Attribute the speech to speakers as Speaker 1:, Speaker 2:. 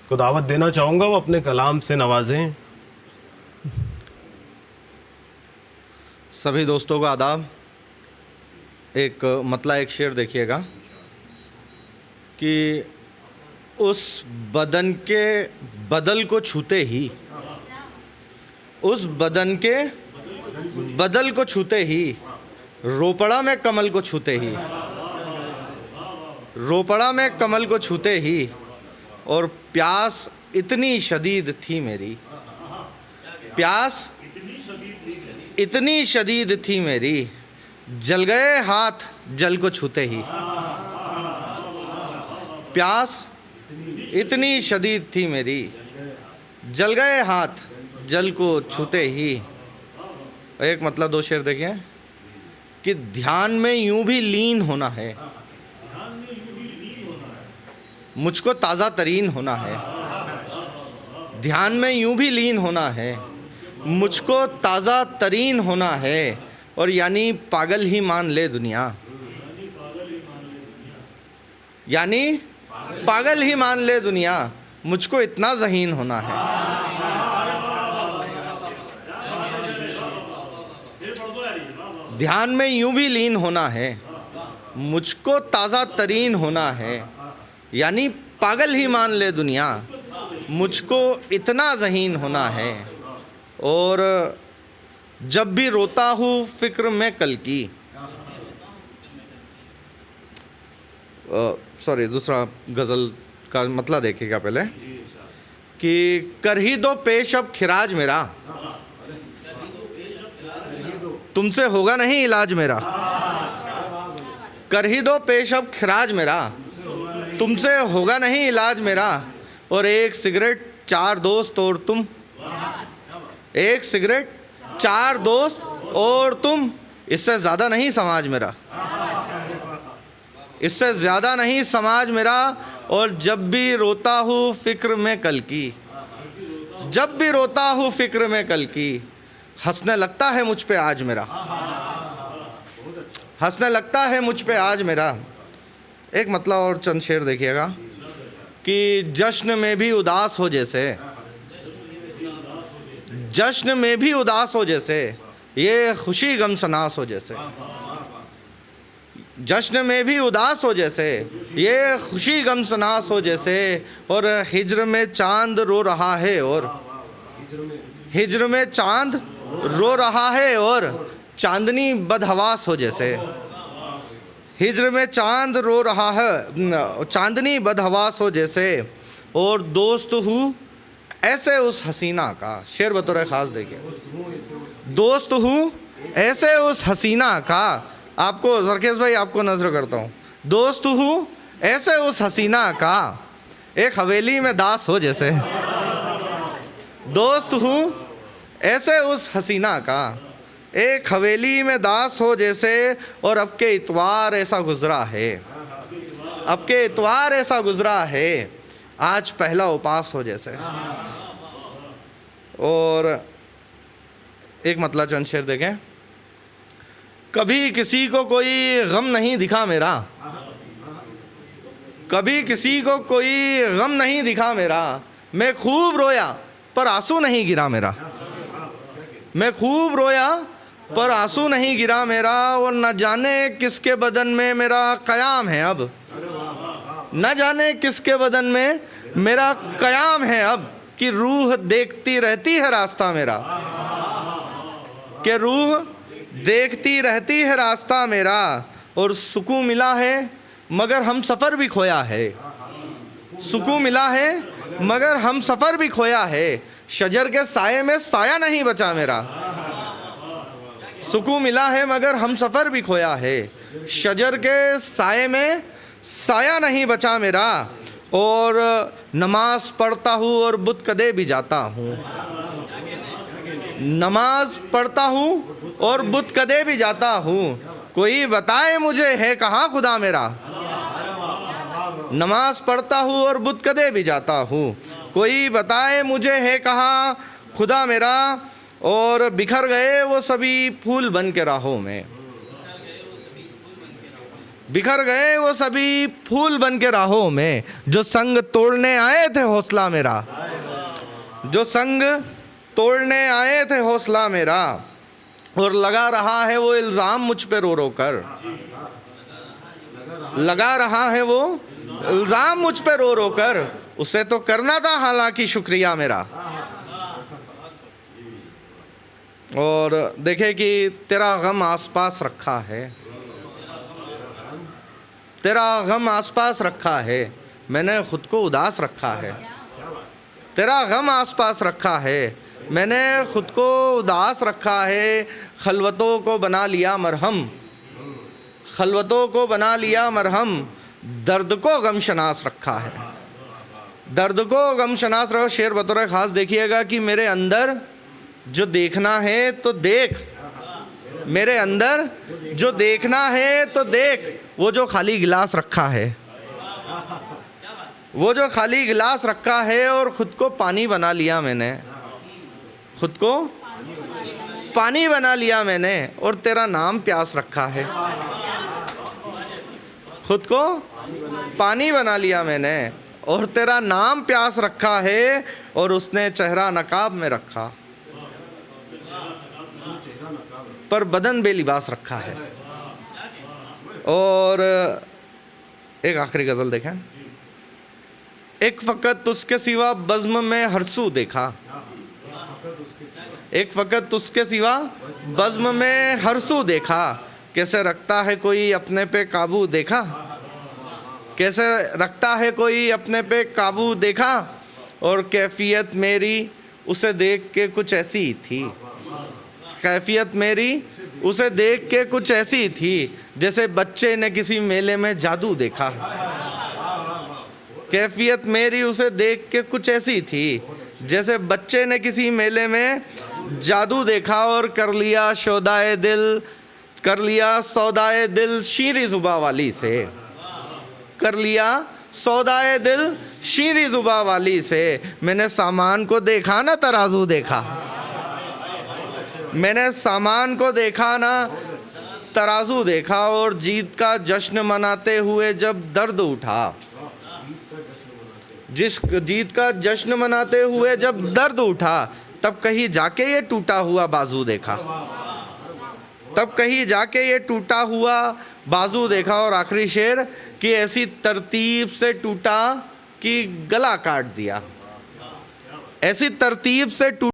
Speaker 1: को दावत देना चाहूँगा, वो अपने कलाम से नवाजें।
Speaker 2: सभी दोस्तों को आदाब। एक शेर देखिएगा कि उस बदन के बदल को छूते ही, उस बदन के बदल को छूते ही, रोपड़ा में कमल को छूते ही, रोपड़ा में कमल को छूते ही, और प्यास इतनी शदीद थी मेरी, प्यास इतनी शदीद थी मेरी, जल गए हाथ जल को छूते ही। प्यास इतनी शदीद थी मेरी, जल गए हाथ जल को छूते ही। एक दो शेर देखिए कि ध्यान में यूं भी लीन होना है, मुझको ताज़ा तरीन होना है। ध्यान में यूं भी लीन होना है, मुझको ताज़ा तरीन होना है, और यानी पागल ही मान ले दुनिया, यानी पागल ही मान ले दुनिया, मुझको इतना ज़हीन होना है। ध्यान में यूं भी लीन होना है, मुझको ताज़ा तरीन होना है, यानी पागल ही मान ले दुनिया, मुझको इतना ज़हीन होना है। और जब भी रोता हूँ फिक्र में कल की, सॉरी दूसरा गज़ल का देखिएगा पहले कि कर ही दो पेश अब खिराज मेरा, तुमसे होगा नहीं इलाज मेरा। कर ही दो पेश अब खिराज मेरा, तुमसे होगा नहीं इलाज मेरा। और एक सिगरेट चार दोस्त और तुम, एक सिगरेट चार दोस्त और तुम, इससे ज़्यादा नहीं समाज मेरा, इससे ज़्यादा नहीं समाज मेरा। और जब भी रोता हूँ फिक्र में कल की, जब भी रोता हूँ फिक्र में कल की, हंसने लगता है मुझ पे आज मेरा, हंसने लगता है मुझ पे आज मेरा। एक और चंद शेर देखिएगा कि जश्न में भी उदास हो जैसे, जश्न में भी उदास हो जैसे, ये खुशी गम सनास हो जैसे। जश्न में भी उदास हो जैसे, ये खुशी गम सनास हो जैसे। और हिज्र में चांद रो रहा है, और हिज्र में चांद रो रहा है, और चांदनी बदहवास हो जैसे। हिज्र में चांद रो रहा है, चांदनी बदहवास हो जैसे। और दोस्त हूँ ऐसे उस हसीना का, शेर बतौर ख़ास देखिए, दोस्त हूँ ऐसे उस हसीना का। आपको सरखेज़ भाई आपको नज़र करता हूँ। दोस्त हूँ ऐसे उस हसीना का, एक हवेली में दास हो जैसे। दोस्त हूँ ऐसे उस हसीना का, एक हवेली में दास हो जैसे। और अब के इतवार ऐसा गुज़रा है, अब के इतवार ऐसा गुज़रा है, आज पहला उपास हो जैसे। और एक चंद शेर देखें। कभी किसी को कोई गम नहीं दिखा मेरा, कभी किसी को कोई गम नहीं दिखा मेरा। मैं खूब रोया पर आंसू नहीं गिरा मेरा, मैं खूब रोया पर आंसू नहीं गिरा मेरा। और न जाने किसके बदन में मेरा क़याम है अब, न जाने किसके बदन में मेरा क़याम है अब, कि रूह देखती रहती है रास्ता मेरा, कि रूह देखती रहती है रास्ता मेरा। और सुकून मिला है मगर हम सफ़र भी खोया है, सुकून मिला है मगर हम सफ़र भी खोया है। शजर के साये में साया नहीं बचा मेरा, सुकून मिला है मगर हम सफ़र भी खोया है। शजर के साये में साया नहीं बचा मेरा। और नमाज पढ़ता हूँ और बुत कदे भी जाता हूँ, नमाज पढ़ता हूँ और बुत कदे भी जाता हूँ। कोई बताए मुझे है कहाँ खुदा मेरा, नमाज पढ़ता हूँ और बुत कदे भी जाता हूँ। कोई बताए मुझे है कहाँ खुदा मेरा। और बिखर गए वो सभी फूल बन के राहों में, बिखर गए वो सभी फूल बन के राहों में, जो संग तोड़ने आए थे हौसला मेरा, जो संग तोड़ने आए थे हौसला मेरा, और लगा रहा है वो इल्ज़ाम मुझ पे रो रो कर, लगा रहा है वो इल्ज़ाम मुझ पे रो रो कर, उसे तो करना था हालांकि शुक्रिया मेरा। और देखे कि तेरा गम आसपास रखा है, तेरा गम आसपास रखा है, मैंने खुद को उदास रखा है, तेरा गम आसपास रखा है, मैंने खुद को उदास रखा है, खलवतों को बना लिया मरहम, खलवतों को बना लिया मरहम, दर्द को गम शनास रखा है, दर्द को गम शनास रखा। शेर बतौर ख़ास देखिएगा कि मेरे अंदर जो देखना है तो देख, मेरे अंदर जो देखना है तो देख, वो जो खाली गिलास रखा है, वो जो खाली गिलास रखा है, और ख़ुद को पानी बना लिया मैंने, खुद को पानी बना लिया मैंने, और तेरा नाम प्यास रखा है, खुद को पानी बना लिया मैंने, और तेरा नाम प्यास रखा है, और उसने चेहरा नकाब में रखा पर बदन बेलिबास रखा है। और एक आखिरी गज़ल देखें। एक फ़कत उसके सिवा बज़्म में हरसू देखा, एक फ़कत उसके सिवा बज़्म में हरसू देखा, कैसे रखता है कोई अपने पे काबू देखा, कैसे रखता है कोई अपने पे काबू देखा, और कैफियत मेरी उसे देख के कुछ ऐसी थी, कैफियत मेरी उसे देख के कुछ ऐसी थी, जैसे बच्चे ने किसी मेले में जादू देखा, कैफियत मेरी उसे देख के कुछ ऐसी थी, जैसे बच्चे ने किसी मेले में जादू देखा, और कर लिया सौदाए दिल, कर लिया सौदाए दिल शीरी ज़ुबा वाली से, कर लिया सौदाए दिल शीरी ज़ुबा वाली से, मैंने सामान को देखा ना तराजू देखा, मैंने सामान को देखा ना तराजू देखा, और जीत का जश्न मनाते हुए जब दर्द उठा, जिस जीत का जश्न मनाते हुए जब दर्द उठा, तब कहीं जाके ये टूटा हुआ बाजू देखा, तब कहीं जाके ये टूटा हुआ बाजू देखा। और आखिरी शेर कि ऐसी तरतीब से टूटा कि गला काट दिया, ऐसी तरतीब से टूटा